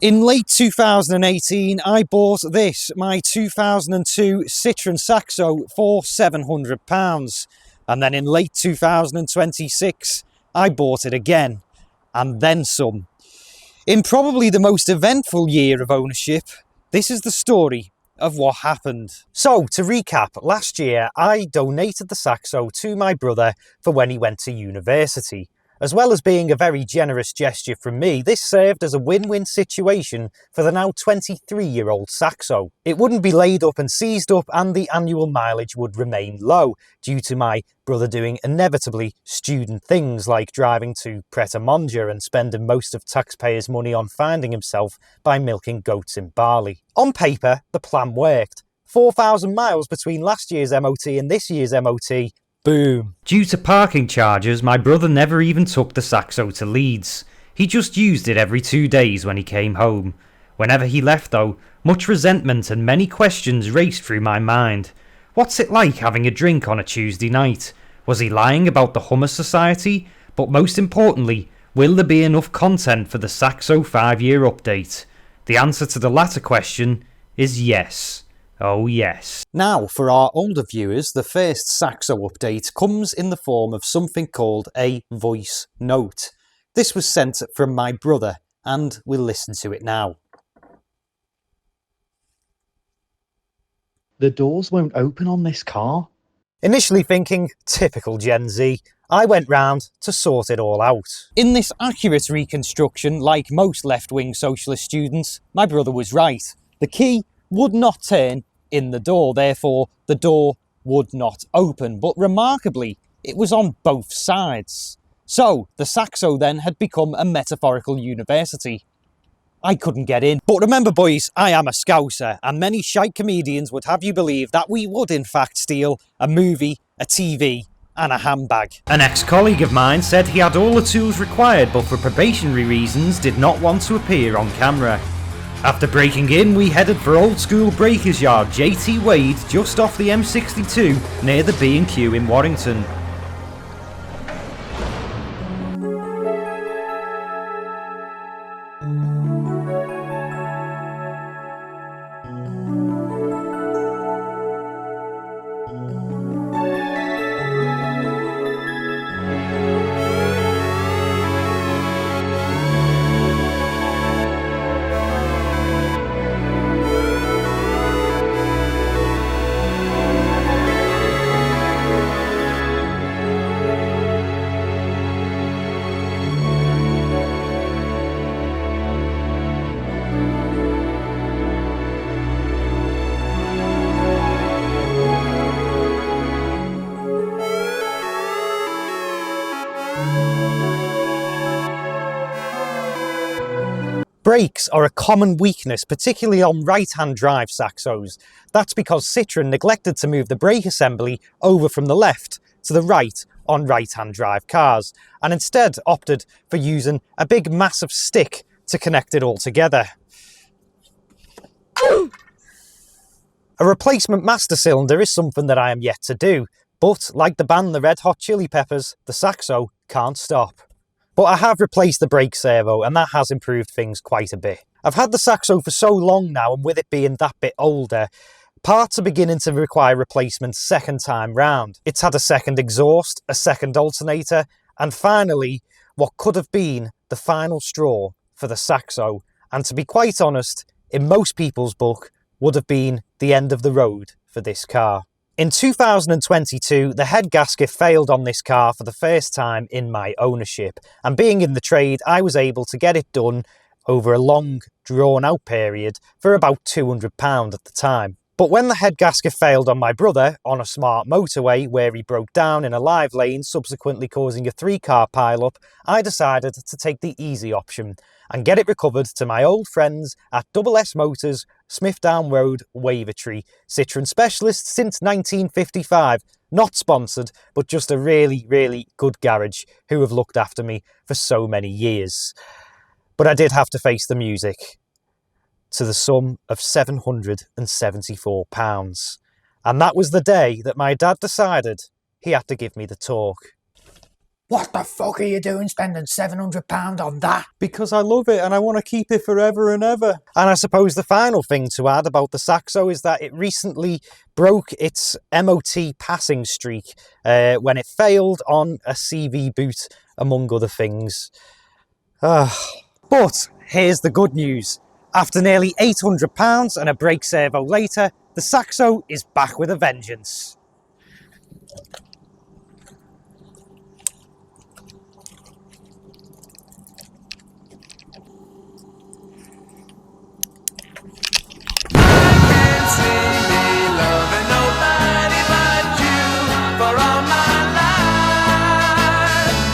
In late 2018, I bought this, my 2002 Citroen Saxo, for £700. And then in late 2026, I bought it again, and then some. In probably the most eventful year of ownership, this is the story of what happened. So, to recap, last year I donated the Saxo to my brother for when he went to university. As well as being a very generous gesture from me, this served as a win-win situation for the now 23-year-old Saxo. It wouldn't be laid up and seized up, and the annual mileage would remain low, due to my brother doing inevitably student things like driving to Pret a Manger and spending most of taxpayers' money on finding himself by milking goats in barley. On paper, the plan worked. 4,000 miles between last year's MOT and this year's MOT. Boom. Due to parking charges, my brother never even took the Saxo to Leeds. He just used it every 2 days when he came home. Whenever he left though, much resentment and many questions raced through my mind. What's it like having a drink on a Tuesday night? Was he lying about the Hummer Society? But most importantly, will there be enough content for the Saxo 5-year update? The answer to the latter question is yes. Oh yes. Now, for our older viewers, the first Saxo update comes in the form of something called a voice note. This was sent from my brother, and we'll listen to it now. The doors won't open on this car. Initially thinking, typical Gen Z, I went round to sort it all out. In this accurate reconstruction, like most left-wing socialist students, my brother was right. The key would not turn in the door, therefore the door would not open, but remarkably it was on both sides. So the Saxo then had become a metaphorical university. I couldn't get in. But remember boys, I am a Scouser, and many shite comedians would have you believe that we would in fact steal a movie, a TV and a handbag. An ex-colleague of mine said he had all the tools required, but for probationary reasons did not want to appear on camera. After breaking in, we headed for old school breakers yard JT Wade just off the M62 near the B&Q in Warrington. Brakes are a common weakness, particularly on right-hand drive Saxos. That's because Citroen neglected to move the brake assembly over from the left to the right on right-hand drive cars, and instead opted for using a big massive stick to connect it all together. A replacement master cylinder is something that I am yet to do, but like the band the Red Hot Chili Peppers, the Saxo can't stop. But I have replaced the brake servo, and that has improved things quite a bit. I've had the Saxo for so long now, and with it being that bit older, parts are beginning to require replacement second time round. It's had a second exhaust, a second alternator, and finally, what could have been the final straw for the Saxo, and to be quite honest, in most people's book, would have been the end of the road for this car. In 2022, the head gasket failed on this car for the first time in my ownership, and being in the trade, I was able to get it done over a long, drawn-out period for about £200 at the time. But when the head gasket failed on my brother on a smart motorway where he broke down in a live lane, subsequently causing a 3-car pile-up, I decided to take the easy option and get it recovered to my old friends at S Motors, Smithdown Road, Wavertree. Citroen specialists since 1955. Not sponsored, but just a really, really good garage who have looked after me for so many years. But I did have to face the music, to the sum of £774. And that was the day that my dad decided he had to give me the talk. What the fuck are you doing spending £700 on that? Because I love it and I want to keep it forever and ever. And I suppose the final thing to add about the Saxo is that it recently broke its MOT passing streak when it failed on a CV boot, among other things. But here's the good news. After nearly £800 and a brake servo later, the Saxo is back with a vengeance.